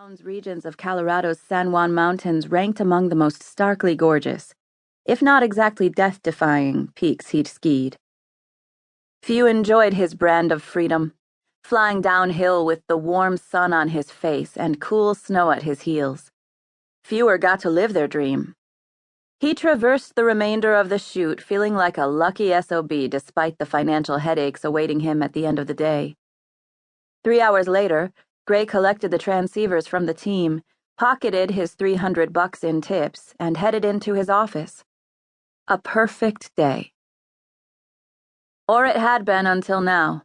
Jones regions of Colorado's San Juan Mountains ranked among the most starkly gorgeous, if not exactly death-defying, peaks he'd skied. Few enjoyed his brand of freedom, flying downhill with the warm sun on his face and cool snow at his heels. Fewer got to live their dream. He traversed the remainder of the chute feeling like a lucky SOB despite the financial headaches awaiting him at the end of the day. 3 hours later, Grey collected the transceivers from the team, pocketed his $300 in tips, and headed into his office. A perfect day. Or it had been until now.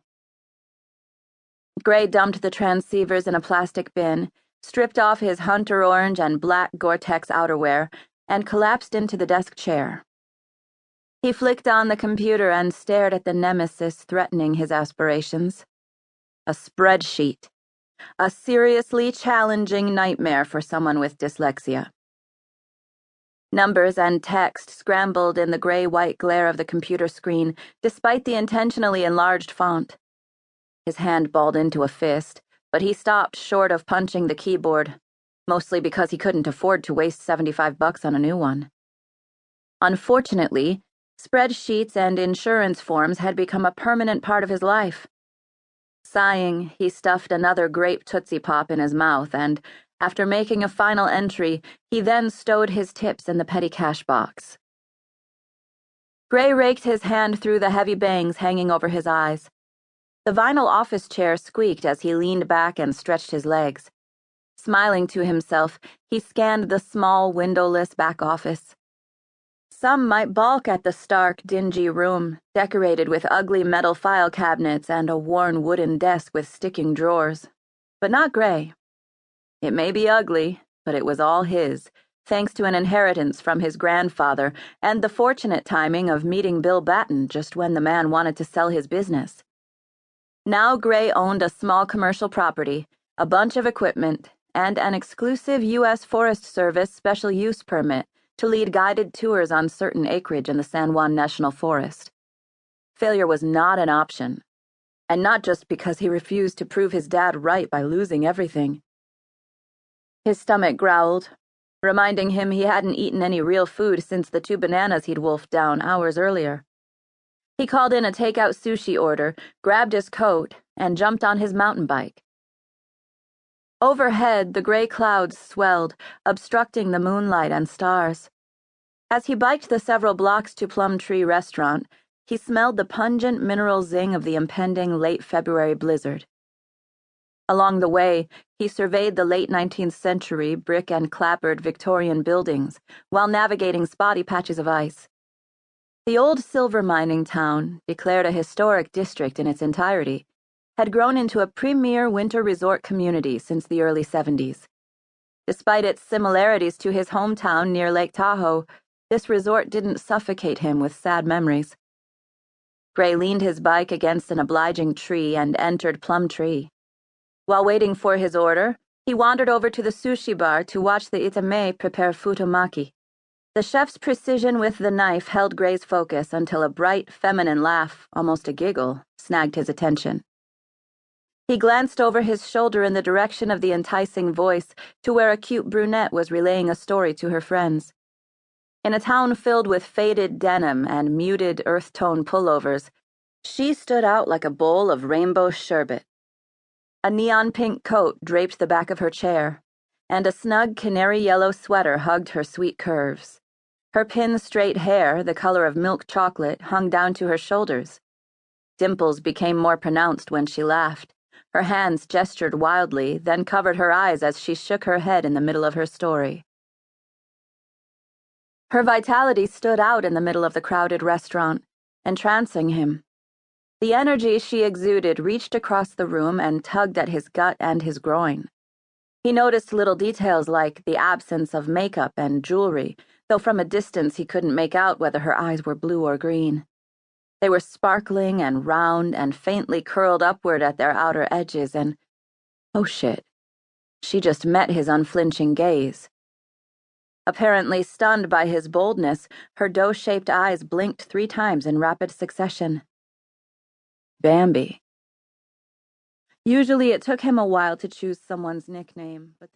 Grey dumped the transceivers in a plastic bin, stripped off his hunter orange and black Gore-Tex outerwear, and collapsed into the desk chair. He flicked on the computer and stared at the nemesis threatening his aspirations. A spreadsheet. A seriously challenging nightmare for someone with dyslexia. Numbers and text scrambled in the gray-white glare of the computer screen, despite the intentionally enlarged font. His hand balled into a fist, but he stopped short of punching the keyboard, mostly because he couldn't afford to waste $75 on a new one. Unfortunately, spreadsheets and insurance forms had become a permanent part of his life. Sighing, he stuffed another grape Tootsie Pop in his mouth and, after making a final entry, he then stowed his tips in the petty cash box. Grey raked his hand through the heavy bangs hanging over his eyes. The vinyl office chair squeaked as he leaned back and stretched his legs. Smiling to himself, he scanned the small, windowless back office. Some might balk at the stark, dingy room, decorated with ugly metal file cabinets and a worn wooden desk with sticking drawers. But not Grey. It may be ugly, but it was all his, thanks to an inheritance from his grandfather and the fortunate timing of meeting Bill Batten just when the man wanted to sell his business. Now Grey owned a small commercial property, a bunch of equipment, and an exclusive U.S. Forest Service special use permit to lead guided tours on certain acreage in the San Juan National Forest. Failure was not an option, and not just because he refused to prove his dad right by losing everything. His stomach growled, reminding him he hadn't eaten any real food since the 2 bananas he'd wolfed down hours earlier. He called in a takeout sushi order, grabbed his coat, and jumped on his mountain bike. Overhead, the gray clouds swelled, obstructing the moonlight and stars. As he biked the several blocks to Plum Tree Restaurant, he smelled the pungent mineral zing of the impending late February blizzard. Along the way, he surveyed the late 19th century brick and clapboard Victorian buildings while navigating spotty patches of ice. The old silver mining town, declared a historic district in its entirety, had grown into a premier winter resort community since the early 70s. Despite its similarities to his hometown near Lake Tahoe, this resort didn't suffocate him with sad memories. Grey leaned his bike against an obliging tree and entered Plum Tree. While waiting for his order, he wandered over to the sushi bar to watch the itame prepare futomaki. The chef's precision with the knife held Grey's focus until a bright, feminine laugh, almost a giggle, snagged his attention. He glanced over his shoulder in the direction of the enticing voice to where a cute brunette was relaying a story to her friends. In a town filled with faded denim and muted earth-tone pullovers, she stood out like a bowl of rainbow sherbet. A neon-pink coat draped the back of her chair, and a snug canary-yellow sweater hugged her sweet curves. Her pin-straight hair, the color of milk chocolate, hung down to her shoulders. Dimples became more pronounced when she laughed. Her hands gestured wildly, then covered her eyes as she shook her head in the middle of her story. Her vitality stood out in the middle of the crowded restaurant, entrancing him. The energy she exuded reached across the room and tugged at his gut and his groin. He noticed little details like the absence of makeup and jewelry, though from a distance he couldn't make out whether her eyes were blue or green. They were sparkling and round and faintly curled upward at their outer edges and, oh shit, she just met his unflinching gaze. Apparently stunned by his boldness, her dough-shaped eyes blinked 3 times in rapid succession. Bambi. Usually it took him a while to choose someone's nickname, but